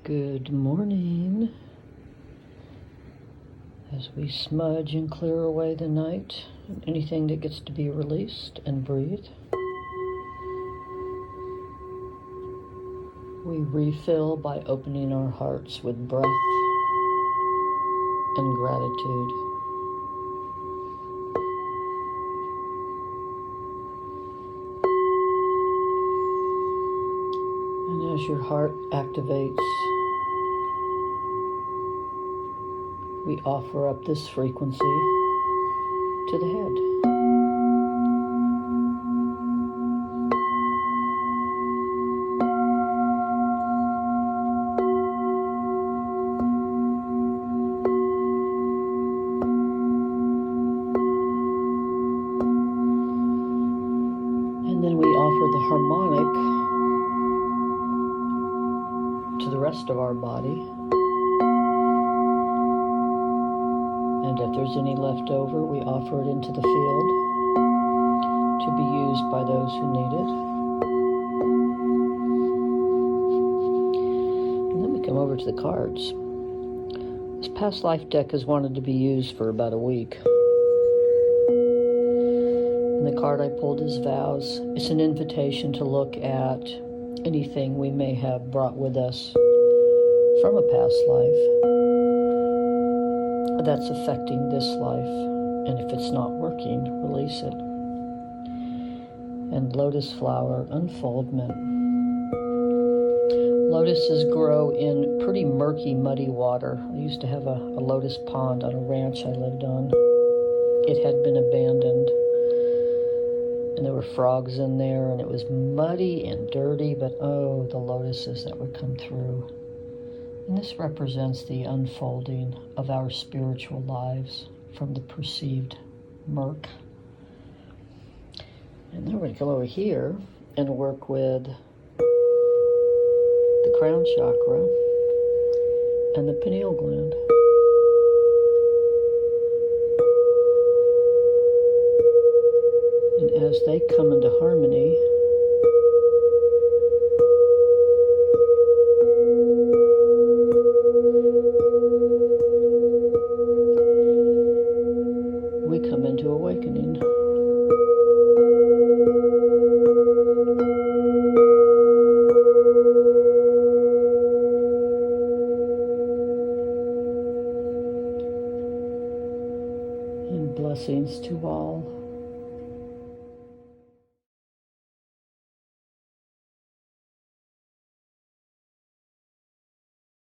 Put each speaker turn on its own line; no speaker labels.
Good morning. As we smudge and clear away the night, and anything that gets to be released, and breathe, we refill by opening our hearts with breath and gratitude. And as your heart activates, we offer up this frequency to the head. And then we offer the harmonic to the rest of our body. And if there's any left over, we offer it into the field to be used by those who need it. And then we come over to the cards. This past life deck has wanted to be used for about a week. And the card I pulled is vows. It's an invitation to look at anything we may have brought with us from a past life that's affecting this life, and if it's not working, release it. And lotus flower unfoldment. Lotuses grow in pretty murky, muddy water. I used to have a lotus pond on a ranch I lived on. It had been abandoned, and there were frogs in there, and it was muddy and dirty, but oh, the lotuses that would come through. And this represents the unfolding of our spiritual lives from the perceived murk. And then we're going to come over here and work with the crown chakra and the pineal gland. And as they come into harmony, we come into awakening. And blessings to all.